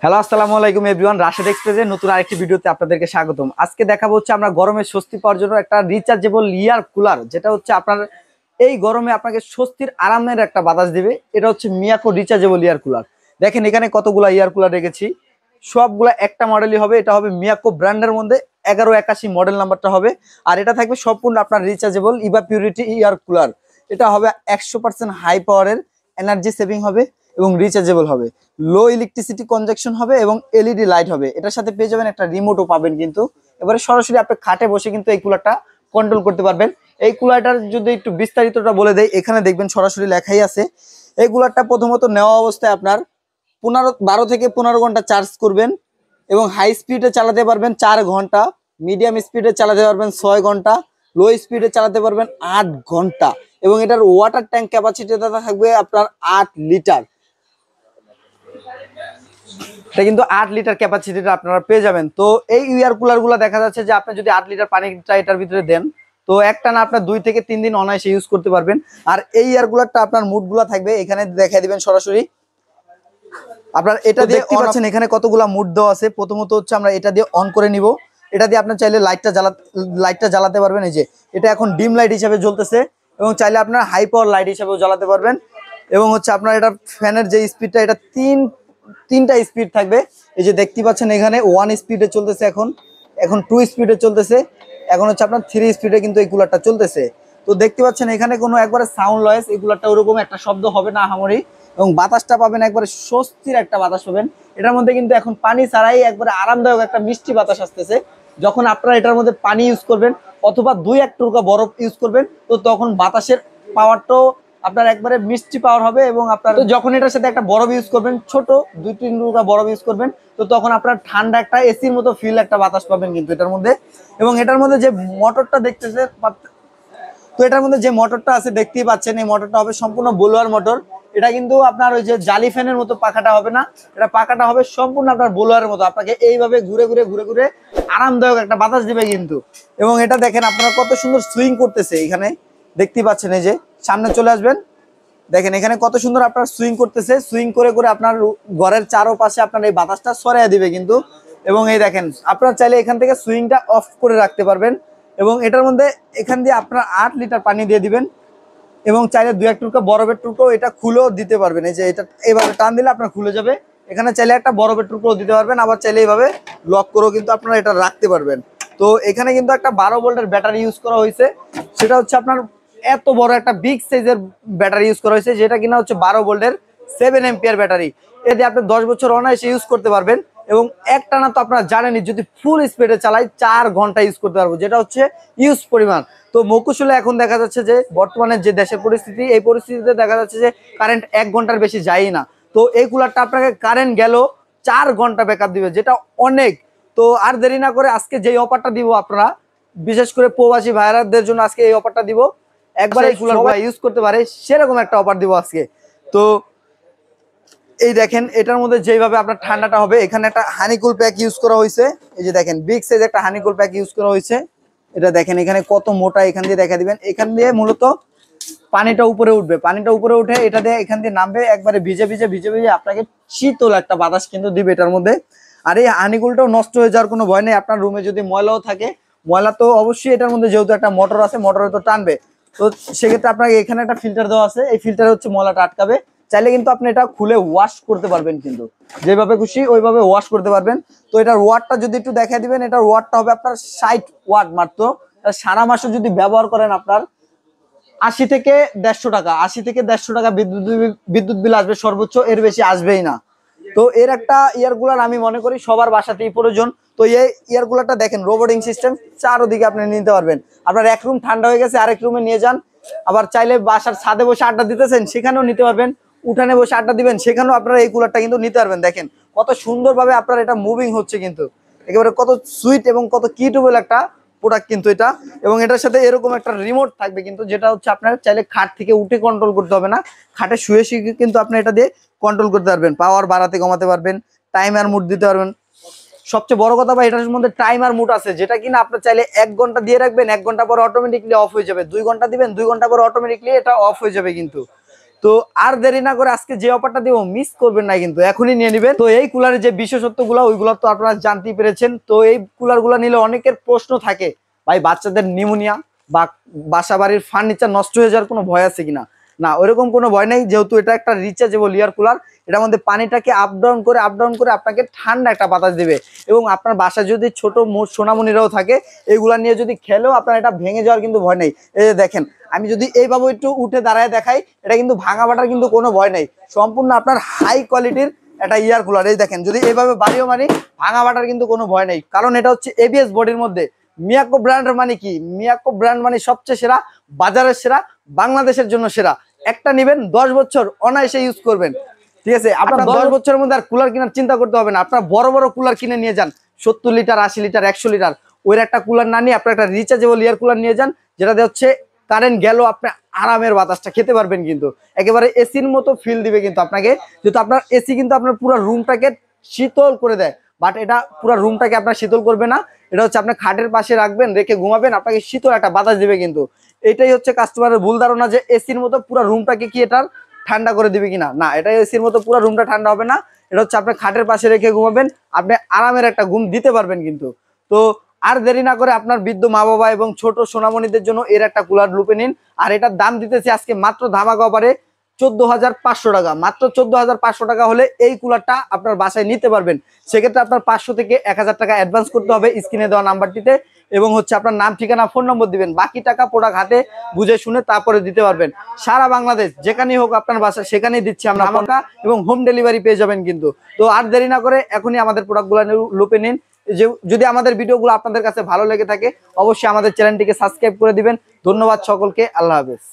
Hello আসসালামু আলাইকুম everyone, Rashed এক্সপ্রেসের নতুন আরেকটি ভিডিওতে আপনাদেরকে স্বাগতম। আজকে দেখাবো হচ্ছে আমরা গরমের স্বস্তি পাওয়ার জন্য একটা রিচার্জেবল এয়ার কুলার, যেটা হচ্ছে আপনার এই গরমে আপনাকে স্বস্তির আরামের একটা বাতাস দিবে। এটা হচ্ছে মিয়াকো রিচার্জেবল এয়ার কুলার। দেখেন এখানে কতগুলা এয়ার কুলার রেখেছি, সবগুলা একটা মডেলই হবে। এটা হবে মিয়াকো ব্র্যান্ডের মধ্যে 1181 মডেল নাম্বারটা হবে। আর এটা থাকবে সম্পূর্ণ আপনার rechargeable Eva purity air cooler. এটা হবে 100% হাই পাওয়ারের, এনার্জি সেভিং হবে এবং রিচার্জেবল হবে, লো ইলেকট্রিসিটি কনজাকশন হবে এবং এলইডি লাইট হবে। এটার সাথে পেয়ে যাবেন একটা রিমোটও পাবেন কিন্তু। এবারে সরাসরি আপনি খাটে বসে কিন্তু এই কুলারটা কন্ট্রোল করতে পারবেন। এই কুলারটার যদি একটু বিস্তারিতটা বলে দেয়, এখানে দেখবেন সরাসরি লেখাই আছে। এই কুলারটা প্রথমত নেওয়া অবস্থায় আপনার 12 থেকে 15 ঘন্টা চার্জ করবেন এবং হাই স্পিডে চালাতে পারবেন 4 ঘন্টা, মিডিয়াম স্পিডে চালাতে পারবেন 6 ঘন্টা, লো স্পিডে চালাতে পারবেন 8 ঘন্টা এবং এটার ওয়াটার ট্যাঙ্ক ক্যাপাসিটিটা থাকবে আপনার 8 লিটার। এটা কিন্তু 8 লিটার ক্যাপাসিটিটা আপনারা পেয়ে যাবেন। তো এই এয়ার কুলার গুলো দেখা যাচ্ছে যে আপনি যদি 8 লিটার পানিটা এটার ভিতরে দেন, তো একটানা আপনার 2 থেকে 3 দিন অনায়াসে ইউজ করতে পারবেন। আর এই এয়ার কুলারটা আপনার মুডগুলো থাকবে এখানে দেখাই দিবেন সরাসরি। আপনার এটা দিয়ে দেখতে পাচ্ছেন এখানে কতগুলা মুড দেওয়া আছে। প্রথমত হচ্ছে আমরা এটা দিয়ে অন করে নিব। এটা দিয়ে আপনার চাইলে লাইটটা জ্বালাতে পারবেন। এই যে এটা এখন ডিম লাইট হিসেবে জ্বলতেছে এবং চাইলে আপনার হাই পাওয়ার লাইট হিসেবেও জ্বালাতে পারবেন। এবং হচ্ছে আপনার এটা ফ্যানের যে স্পিডটা, এটা তিনটা স্পিড থাকবে। এই যে দেখতে পাচ্ছেন এখানে 1 স্পিডে চলতেছে, এখন 2 স্পিডে চলতেছে, এখন হচ্ছে আপনার 3 স্পিডে কিন্তু এই কুলারটা চলতেছে। তো দেখতে পাচ্ছেন এখানে কোনো একবারে সাউন্ড লয়েস, এই কুলারটা ওরকম একটা শব্দ হবে না আহামরি, এবং বাতাসটা পাবেন একবারে স্বস্তির একটা বাতাস পাবেন। এটার মধ্যে কিন্তু এখন পানি ছাড়াই একবারে আরামদায়ক একটা মিষ্টি বাতাস আসতেছে। যখন আপনারা এটার মধ্যে পানি ইউজ করবেন অথবা 2-1 টুকরা বরফ ইউজ করবেন, তো তখন বাতাসের পাওয়ারটাও আপনার একবারে মিষ্টি পাওয়ার হবে। এবং আপনার যখন এটার সাথে একটা বরফ ইউজ করবেন, ছোট 2-3 টুকরা বরফ ইউজ করবেন, তো তখন আপনার ঠান্ডা একটা এসির মতো ফিল একটা বাতাস পাবেন কিন্তু এটার মধ্যে। এবং এটার মধ্যে যে মোটরটা দেখতেছে, তো এটার মধ্যে যে মোটরটা আছে দেখতেই পাচ্ছেন, এই মোটরটা হবে সম্পূর্ণ বোলোয়ার মোটর। এটা কিন্তু আপনার ওই যে জালি ফ্যানের মতো পাখাটা হবে না, এটা পাখাটা হবে সম্পূর্ণ আপনার বোলোয়ারের মতো, আপনাকে এইভাবে ঘুরে ঘুরে আরামদায়ক একটা বাতাস দিবে কিন্তু। এবং এটা দেখেন আপনারা কত সুন্দর সুইং করতেছে, এখানে দেখতেই পাচ্ছেন। এই যে সামনে চলে আসবেন, দেখেন এখানে কত সুন্দর আপনার সুইং করতেছে, সুইং করে আপনার ঘরের চারপাশে আপনার এই বাতাসটা ছড়াইয়া দিবে কিন্তু। এবং এই দেখেন আপনারা চাইলে এখান থেকে সুইংটা অফ করে রাখতে পারবেন। এবং এটার মধ্যে এখান দিয়ে আপনার 8 লিটার পানি দিয়ে দিবেন এবং চাইলে 2-1 টুকরা বরফের টুকরো এটা খুলেও দিতে পারবেন। এই যে এটা এইভাবে টান দিলে আপনার খুলে যাবে। এখানে চাইলে একটা বরফের টুকরো দিতে পারবেন, আবার চাইলে এইভাবে লক করেও কিন্তু আপনারা এটা রাখতে পারবেন। তো এখানে কিন্তু একটা 12 ভোল্টের ব্যাটারি ইউজ করা হয়েছে, সেটা হচ্ছে আপনার এত বড় একটা বিগ সাইজের ব্যাটারি ইউজ করা হয়েছে, যেটা কিনা হচ্ছে 12 ভোল্টের 7 এম্পিয়ার ব্যাটারি। এতে আপনি 10 বছর অনায়াসে ইউজ করতে পারবেন। এবং একটানা তো আপনারা জানেনই, যদি ফুল স্পিডে চালাই 4 ঘন্টা ইউজ করতে পারবো, যেটা হচ্ছে ইউজ পরিমাণ। তো মকুশলে এখন দেখা যাচ্ছে যে বর্তমানে যে দেশের পরিস্থিতি, এই পরিস্থিতিতে দেখা যাচ্ছে যে কারেন্ট 1 ঘন্টার বেশি যায়ই না। তো এই কুলারটা আপনাকে কারেন্ট গেল 4 ঘন্টা ব্যাকআপ দিবে, যেটা অনেক। তো আর দেরি না করে আজকে যেই অফারটা দিব আপনারা, বিশেষ করে প্রবাসী ভাইয়াদের জন্য আজকে এই অফারটা দিব, একবার এই কুলারগুলো ইউজ করতে পারে সেরকম একটা অফার দিব আজকে। তো এই দেখেন এটার মধ্যে যেভাবে আপনার ঠান্ডাটা হবে, এখানে একটা হানিকুল প্যাক ইউজ করা হয়েছে। এই যে দেখেন বিগ সাইজ একটা হানিকুল প্যাক ইউজ করা হয়েছে। এটা দেখেন এখানে কত মোটা, এখান দিয়ে দেখা দিবেন, এখান দিয়ে মূলত পানিটা উপরে উঠবে, পানিটা উপরে উঠে এটা দিয়ে এখান দিয়ে নামবে, একবারে ভিজে ভিজে আপনাকে শীতল একটা বাতাস কিন্তু দিবে এটার মধ্যে। আর এই হানিকুলটাও নষ্ট হয়ে যাওয়ার কোনো ভয় নেই। আপনার রুমে যদি ময়লাও থাকে, ময়লা তো অবশ্যই এটার মধ্যে, যেহেতু একটা মোটর আছে, মোটরে তো টানবে, তো সেক্ষেত্রে আপনাকে এখানে একটা ফিল্টার দেওয়া আছে, এই ফিল্টারে হচ্ছে ময়লাটা আটকাবে। চাইলে কিন্তু আপনি এটা খুলে ওয়াশ করতে পারবেন কিন্তু, যেভাবে খুশি ওইভাবে ওয়াশ করতে পারবেন। তো এটার ওয়াটটা যদি একটু দেখা দিবেন, এটার ওয়াটটা হবে আপনার 60 ওয়াট মাত্র। সারা মাসে যদি ব্যবহার করেন আপনার 80 থেকে 150 টাকা, 80 থেকে 150 টাকা বিদ্যুৎ বিল আসবে সর্বোচ্চ, এর বেশি আসবেই না। তো এর একটা ইয়ার কুলার আমি মনে করি সবার বাসাতেই প্রয়োজন। তো এই ইয়ার কুলারটা দেখেন রোবোটিং সিস্টেম, চারদিকে আপনি নিতে পারবেন। আপনার এক রুম ঠান্ডা হয়ে গেছে, আরেক রুমে নিয়ে যান। আবার চাইলে বাসার ছাদে বসে আড্ডা দিতেছেন, সেখানেও নিতে পারবেন। উঠানে বসে আড্ডা দিবেন, সেখানেও আপনারা এই কুলারটা কিন্তু নিতে পারবেন। দেখেন কত সুন্দরভাবে আপনার এটা মুভিং হচ্ছে কিন্তু, একেবারে কত সুইট এবং কত কিউটেবল একটা প্রোডাক্ট কিন্তু এটা। এবং এটার সাথে এরকম একটা রিমোট থাকবে কিন্তু, যেটা হচ্ছে আপনার চাইলে খাট থেকে উঠে কন্ট্রোল করতে হবে না, খাটে শুয়ে শুয়ে কিন্তু আপনি এটা দিয়ে কন্ট্রোল করতে পারবেন, পাওয়ার বাড়াতে কমাতে পারবেন, টাইমার মুড দিতে পারবেন। সবচেয়ে বড় কথা ভাই, এটার মধ্যে টাইমার মুড আছে, যেটা কিনা আপনি চাইলে 1 ঘন্টা দিয়ে রাখবেন, 1 ঘন্টা পর অটোমেটিকলি অফ হয়ে যাবে, 2 ঘন্টা দিবেন, 2 ঘন্টা পর অটোমেটিকলি এটা অফ হয়ে যাবে কিন্তু। তো আর দেরি না করে আজকে যে অফারটা দিব মিস করবেন না, কিন্তু এখনই নিয়ে নেবেন। তো এই কুলারের যে বিশেষত্বগুলো ওইগুলো তো আপনারা জানতেই পেরেছেন। তো এই কুলারগুলো নিলে অনেকের প্রশ্ন থাকে, ভাই বাচ্চাদের নিউমোনিয়া বা বাসা বাড়ির ফার্নিচার নষ্ট হয়ে যাওয়ার কোনো ভয় আছে কিনা। না, ওইরকম কোনো ভয় নেই, যেহেতু এটা একটা রিচার্জেবল এয়ার কুলার। এটার মধ্যে পানিটাকে আপ ডাউন করে আপনাকে ঠান্ডা একটা বাতাস দিবে। এবং আপনার বাসায় যদি ছোট সোনামণিরাও থাকে, এগুলা নিয়ে যদি খেলেও আপনার এটা ভেঙে যাওয়ার কিন্তু ভয় নেই। এই যে দেখেন, আমি যদি এইভাবে একটু উঠে দাঁড়ায় দেখাই, এটা কিন্তু ভাঙা বাটার কিন্তু কোনো ভয় নেই। সম্পূর্ণ আপনার হাই কোয়ালিটির একটা ইয়ার কুলার। এই দেখেন, যদি এইভাবে বাড়িও মানি, ভাঙা বাটার কিন্তু কোনো ভয় নেই, কারণ এটা হচ্ছে এবিএস বডির মধ্যে। মিয়াকো ব্র্যান্ডের মানে কি, মিয়াকো ব্র্যান্ড মানে সবচেয়ে সেরা, বাজারের সেরা, বাংলাদেশের জন্য সেরা। একটা নেবেন 10 বছর অনায়াসে ইউজ করবেন, ঠিক আছে। আপনার 10 বছরের মধ্যে আর কুলার কেনার চিন্তা করতে হবে না। আপনার বড় বড় কুলার কিনে নিয়ে যান, 70 লিটার, 80 লিটার, 100 লিটার, ওই একটা কুলার না নিয়ে আপনার একটা রিচার্জেবল এয়ার কুলার নিয়ে যান, যেটাতে হচ্ছে কারেন্ট গেল আপনি আরামের বাতাসটা খেতে পারবেন, কিন্তু একেবারে এসির মতো ফিল দিবে কিন্তু আপনাকে। যেহেতু আপনার এসি কিন্তু আপনার পুরো রুমটাকে শীতল করে দেয়, বাট এটা পুরো রুমটাকে আপনার শীতল করবে না। এটা হচ্ছে আপনি খাটের পাশে রাখবেন, রেখে ঘুমাবেন, আপনাকে শীতল একটা বাতাস দিবে কিন্তু। এটাই হচ্ছে কাস্টমারের ভুল ধারণা যে এসির মতো পুরো রুমটাকে কি এটার ঠান্ডা করে দিবে কিনা। না, এটা এসির মতো পুরো রুমটা ঠান্ডা হবে না। এটা হচ্ছে আপনি খাটের পাশে রেখে ঘুমাবেন, আপনি আরামের একটা ঘুম দিতে পারবেন কিন্তু। তো আর দেরি না করে আপনার বৃদ্ধ মা বাবা এবং ছোট সোনামণিদের জন্য এর একটা কুলার লুপে নিন। আর এটার দাম দিতেছি আজকে মাত্র ধামাকা অফারে 14,500 টাকা। মাত্র 14,500 টাকা হলে এই কুলারটা আপনার বাসায় নিতে পারবেন। সেক্ষেত্রে আপনার 500 থেকে 1000 টাকা অ্যাডভান্স করতে হবে স্ক্রিনে দেওয়া নাম্বারটিতে, এবং হচ্ছে আপনার নাম, ঠিকানা, ফোন নম্বর দিবেন। বাকি টাকা প্রোডাক্ট হাতে বুঝে শুনে তারপরে দিতে পারবেন। সারা বাংলাদেশ যেখানেই হোক আপনার বাসা, সেখানেই দিচ্ছি আমরা ধামাকা, এবং হোম ডেলিভারি পেয়ে যাবেন কিন্তু। তো আর দেরি না করে এখনই আমাদের প্রোডাক্টগুলো লুপে নিন। যদি আমাদের ভিডিওগুলো আপনাদের কাছে ভালো লেগে থাকে, অবশ্যই আমাদের চ্যানেলটিকে সাবস্ক্রাইব করে দিবেন। ধন্যবাদ সকলকে, আল্লাহ হাফেজ।